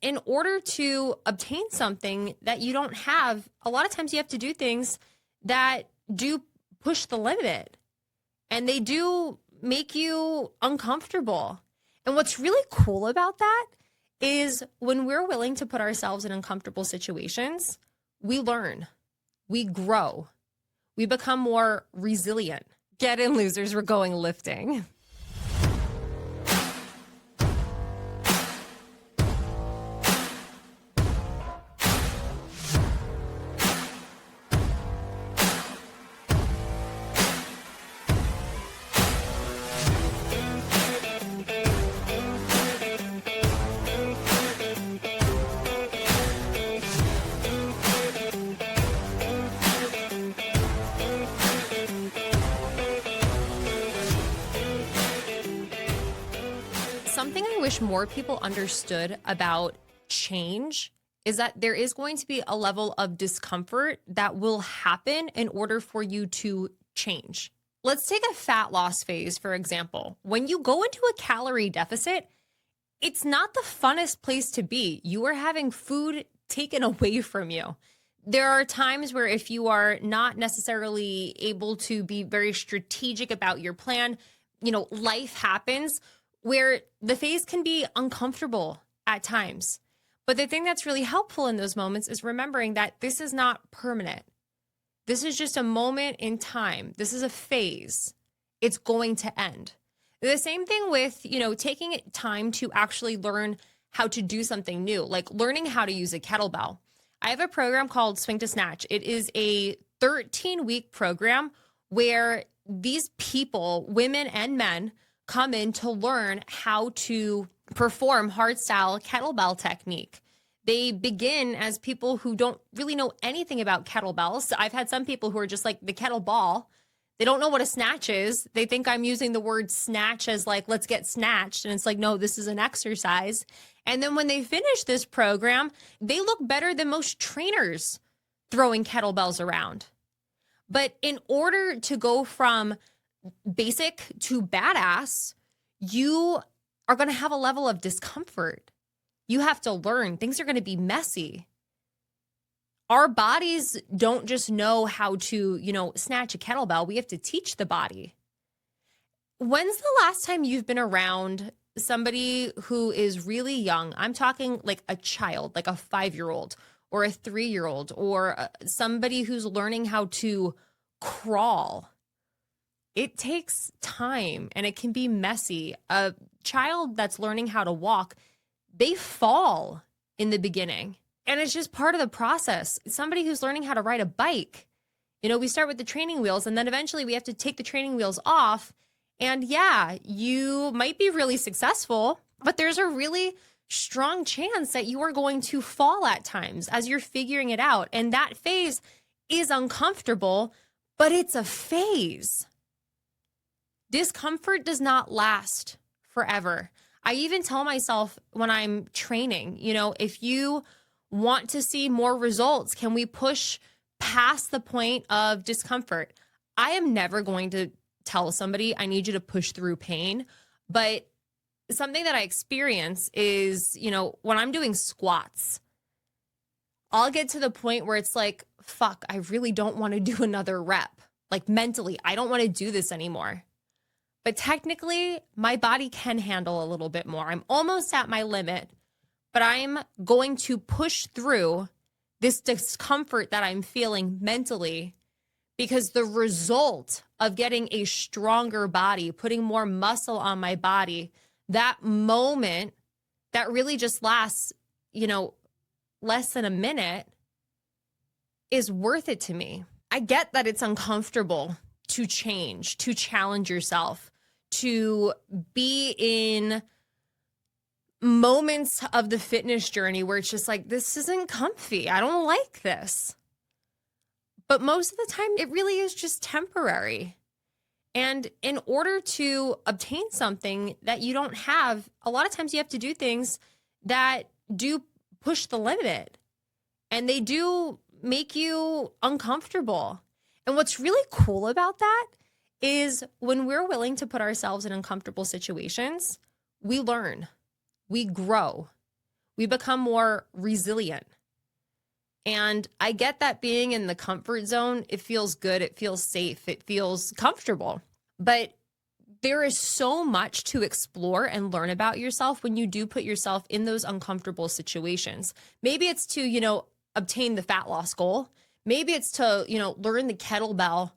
in order to obtain something that you don't have, a lot of times you have to do things that do push the limit and they do make you uncomfortable. And what's really cool about that is when we're willing to put ourselves in uncomfortable situations, we learn, we grow, we become more resilient. Get in, losers, we're going lifting. Something I wish more people understood about change is that there is going to be a level of discomfort that will happen in order for you to change. Let's take a fat loss phase, for example. When you go into a calorie deficit, it's not the funnest place to be. You are having food taken away from you. There are times where if you are not necessarily able to be very strategic about your plan, life happens where the phase can be uncomfortable at times. But the thing that's really helpful in those moments is remembering that this is not permanent. This is just a moment in time. This is a phase. It's going to end. The same thing with, taking time to actually learn how to do something new, like learning how to use a kettlebell. I have a program called Swing to Snatch. It is a 13-week program where these people, women and men, come in to learn how to perform hardstyle kettlebell technique. They begin as people who don't really know anything about kettlebells. I've had some people who are just like the kettlebell. They don't know what a snatch is. They think I'm using the word snatch as like, let's get snatched. And it's like, no, this is an exercise. And then when they finish this program, they look better than most trainers throwing kettlebells around. But in order to go from basic to badass, you are going to have a level of discomfort. You have to learn. Things are going to be messy. Our bodies don't just know how to, snatch a kettlebell. We have to teach the body. When's the last time you've been around somebody who is really young? I'm talking like a child, like a 5-year-old or a 3-year-old or somebody who's learning how to crawl. It takes time and it can be messy. A child that's learning how to walk, they fall in the beginning. And it's just part of the process. Somebody who's learning how to ride a bike, we start with the training wheels and then eventually we have to take the training wheels off. And yeah, you might be really successful, but there's a really strong chance that you are going to fall at times as you're figuring it out. And that phase is uncomfortable, but it's a phase. Discomfort does not last forever. I even tell myself when I'm training, if you want to see more results, can we push past the point of discomfort? I am never going to tell somebody I need you to push through pain, but something that I experience is, when I'm doing squats, I'll get to the point where it's like, fuck, I really don't want to do another rep. Like mentally, I don't want to do this anymore. But technically, my body can handle a little bit more. I'm almost at my limit, but I'm going to push through this discomfort that I'm feeling mentally because the result of getting a stronger body, putting more muscle on my body, that moment that really just lasts, less than a minute is worth it to me. I get that it's uncomfortable to change, to challenge yourself, to be in moments of the fitness journey where it's just like, this isn't comfy. I don't like this. But most of the time, it really is just temporary. And in order to obtain something that you don't have, a lot of times you have to do things that do push the limit and they do make you uncomfortable. And what's really cool about that is when we're willing to put ourselves in uncomfortable situations, we learn, we grow, We become more resilient. And I get that being in the comfort zone, it feels good, it feels safe, it feels comfortable. But there is so much to explore and learn about yourself when you do put yourself in those uncomfortable situations. Maybe it's to, obtain the fat loss goal. Maybe it's to, learn the kettlebell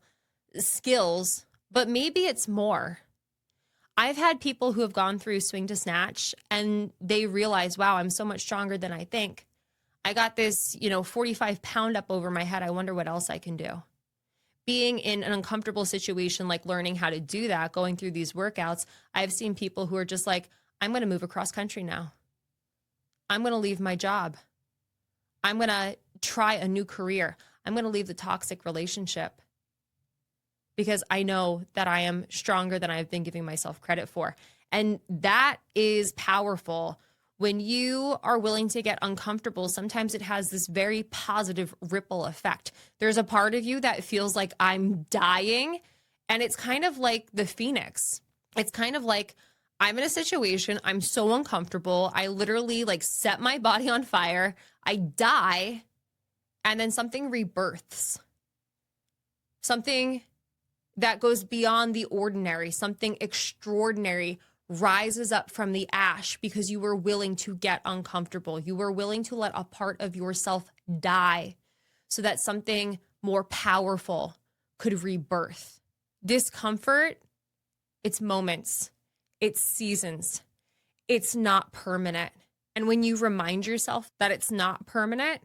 skills, but maybe it's more. I've had people who have gone through swing to snatch and they realize, wow, I'm so much stronger than I think. I got this, 45 pound up over my head. I wonder what else I can do. Being in an uncomfortable situation, like learning how to do that, going through these workouts, I've seen people who are just like, I'm going to move across country now. I'm going to leave my job. I'm going to try a new career. I'm going to leave the toxic relationship because I know that I am stronger than I've been giving myself credit for. And that is powerful. When you are willing to get uncomfortable, sometimes it has this very positive ripple effect. There's a part of you that feels like I'm dying, and it's kind of like the phoenix. It's kind of like I'm in a situation, I'm so uncomfortable, I literally set my body on fire, I die, and then something rebirths. Something that goes beyond the ordinary, something extraordinary rises up from the ash because you were willing to get uncomfortable. You were willing to let a part of yourself die so that something more powerful could rebirth. Discomfort, it's moments, it's seasons, it's not permanent. And when you remind yourself that it's not permanent,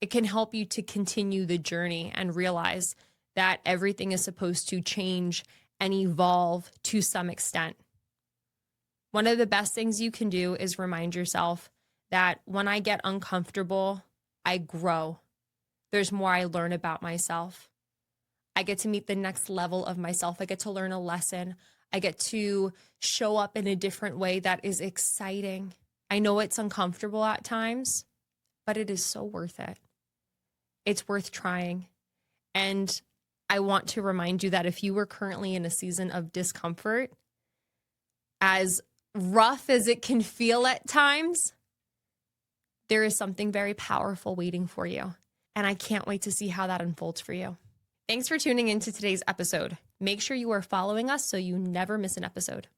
it can help you to continue the journey and realize that everything is supposed to change and evolve to some extent. One of the best things you can do is remind yourself that when I get uncomfortable, I grow. There's more I learn about myself. I get to meet the next level of myself. I get to learn a lesson. I get to show up in a different way that is exciting. I know it's uncomfortable at times, but it is so worth it. It's worth trying. And I want to remind you that if you were currently in a season of discomfort, as rough as it can feel at times, there is something very powerful waiting for you. And I can't wait to see how that unfolds for you. Thanks for tuning into today's episode. Make sure you are following us so you never miss an episode.